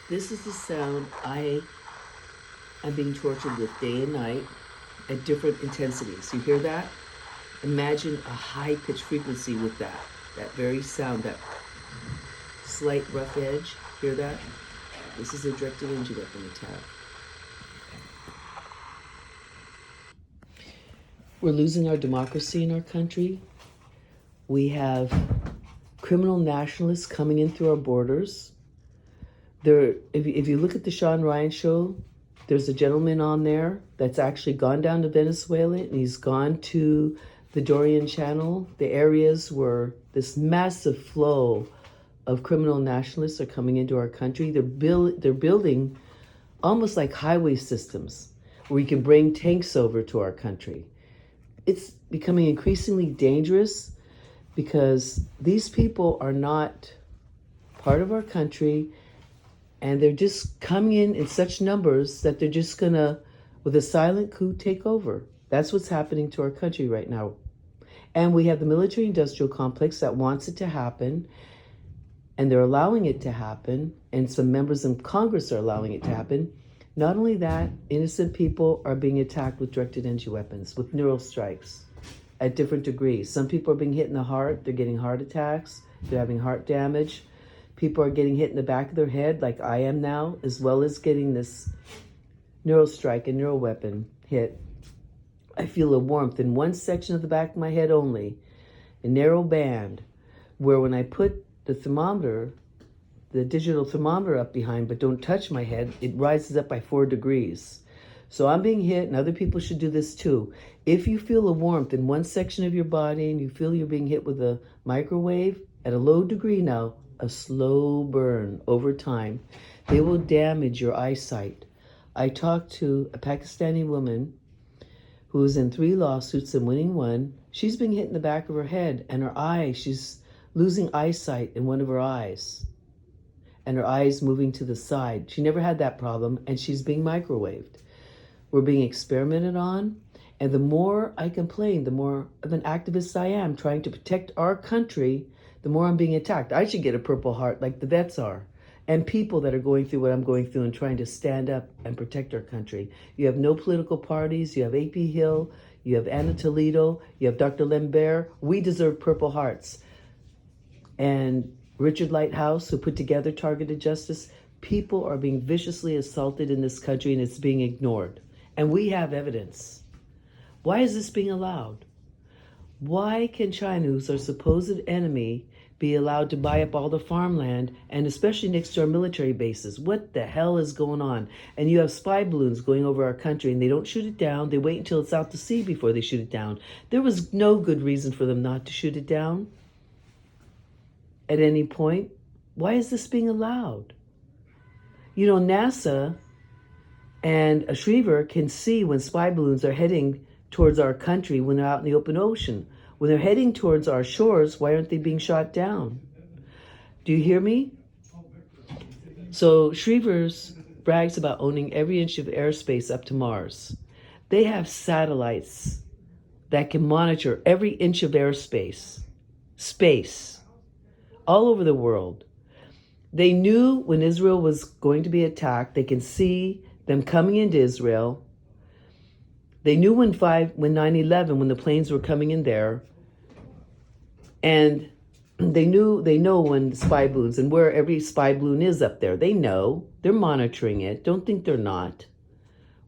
This is the sound I am being tortured with day and night at different intensities. You hear that? Imagine a high-pitched frequency with that very sound, that slight rough edge. Hear that? This is a directed energy weapon attack. We're losing our democracy in our country. We have criminal nationalists coming in through our borders. If you look at the Shawn Ryan Show, there's a gentleman on there that's actually gone down to Venezuela, and he's gone to the Darien Channel, the areas where this massive flow of criminal nationalists are coming into our country. They're building almost like highway systems where we can bring tanks over to our country. It's becoming increasingly dangerous because these people are not part of our country, and they're just coming in such numbers that they're just gonna, with a silent coup, take over. That's what's happening to our country right now. And we have the military-industrial complex that wants it to happen, and they're allowing it to happen, and some members in Congress are allowing it to happen. Not only that, innocent people are being attacked with directed energy weapons, with neural strikes at different degrees. Some people are being hit in the heart. They're getting heart attacks. They're having heart damage. People are getting hit in the back of their head, like I am now, as well as getting this neural strike and neural weapon hit. I feel a warmth in one section of the back of my head only, a narrow band, where when I put the thermometer, the digital thermometer up behind, but don't touch my head, it rises up by 4 degrees. So I'm being hit, and other people should do this too. If you feel a warmth in one section of your body and you feel you're being hit with a microwave at a low degree now, a slow burn over time, they will damage your eyesight. I talked to a Pakistani woman who is in 3 lawsuits and winning one. She's being hit in the back of her head, and her eye, she's losing eyesight in one of her eyes, and her eyes moving to the side. She never had that problem, and she's being microwaved. We're being experimented on, and the more I complain, the more of an activist I am trying to protect our country, the more I'm being attacked. I should get a Purple Heart like the vets are, and people that are going through what I'm going through and trying to stand up and protect our country. You have no political parties. You have A.P. Hill. You have Anna Toledo. You have Dr. Lambert. We deserve Purple Hearts. And Richard Lighthouse, who put together Targeted Justice. People are being viciously assaulted in this country, and it's being ignored. And we have evidence. Why is this being allowed? Why can China, who's our supposed enemy, be allowed to buy up all the farmland, and especially next to our military bases? What the hell is going on? And you have spy balloons going over our country, and they don't shoot it down. They wait until it's out to sea before they shoot it down. There was no good reason for them not to shoot it down at any point. Why is this being allowed? You know, NASA and a Shriver can see when spy balloons are heading towards our country when they're out in the open ocean. When they're heading towards our shores, why aren't they being shot down? Do you hear me? So Shriver's brags about owning every inch of airspace up to Mars. They have satellites that can monitor every inch of airspace, space, all over the world. They knew when Israel was going to be attacked. They can see them coming into Israel. They knew when 9/11, when the planes were coming in there, and they know when spy balloons and where every spy balloon is up there. They know. They're monitoring it. Don't think they're not.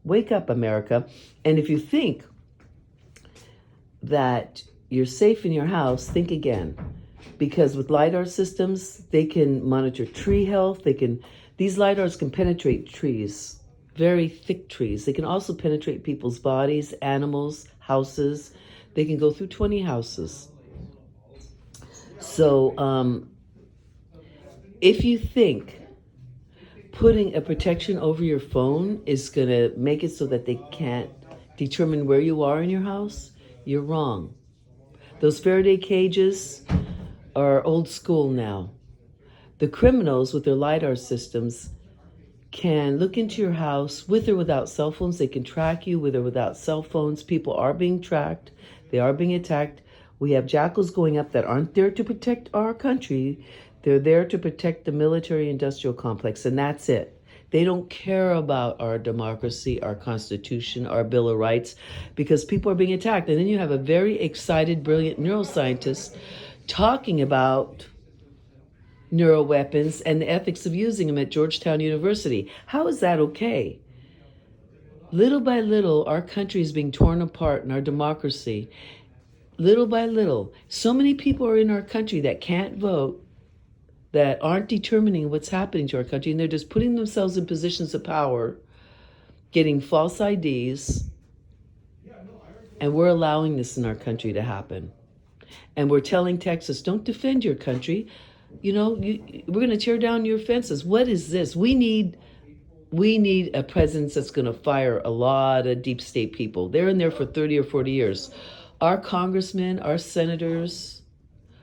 Wake up, America. And if you think that you're safe in your house, think again. Because with Lidar systems, they can monitor tree health. These Lidars can penetrate trees, very thick trees. They can also penetrate people's bodies, animals, houses. They can go through 20 houses. So if you think putting a protection over your phone is going to make it so that they can't determine where you are in your house, you're wrong. Those Faraday cages are old school now. The criminals with their Lidar systems can look into your house with or without cell phones. They can track you with or without cell phones. People are being tracked. They are being attacked. We have jackals going up that aren't there to protect our country. They're there to protect the military-industrial complex, and that's it. They don't care about our democracy, our Constitution, our Bill of Rights, because people are being attacked. And then you have a very excited, brilliant neuroscientist talking about neuroweapons and the ethics of using them at Georgetown University. How is that okay? Little by little, our country is being torn apart and our democracy. Little by little. So many people are in our country that can't vote, that aren't determining what's happening to our country, and they're just putting themselves in positions of power, getting false IDs, and we're allowing this in our country to happen. And we're telling Texas, don't defend your country. We're going to tear down your fences. What is this? We need a presence that's going to fire a lot of deep state people. They're in there for 30 or 40 years. Our congressmen, our senators,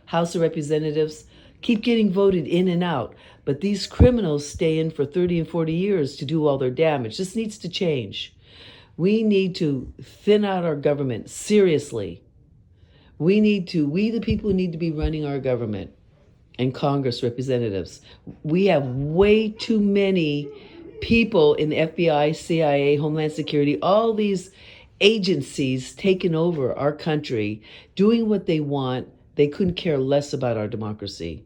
House of Representatives keep getting voted in and out. But these criminals stay in for 30 and 40 years to do all their damage. This needs to change. We need to thin out our government, seriously. We the people need to be running our government and Congress representatives. We have way too many people in the FBI, CIA, Homeland Security, all these agencies taking over our country, doing what they want. They couldn't care less about our democracy.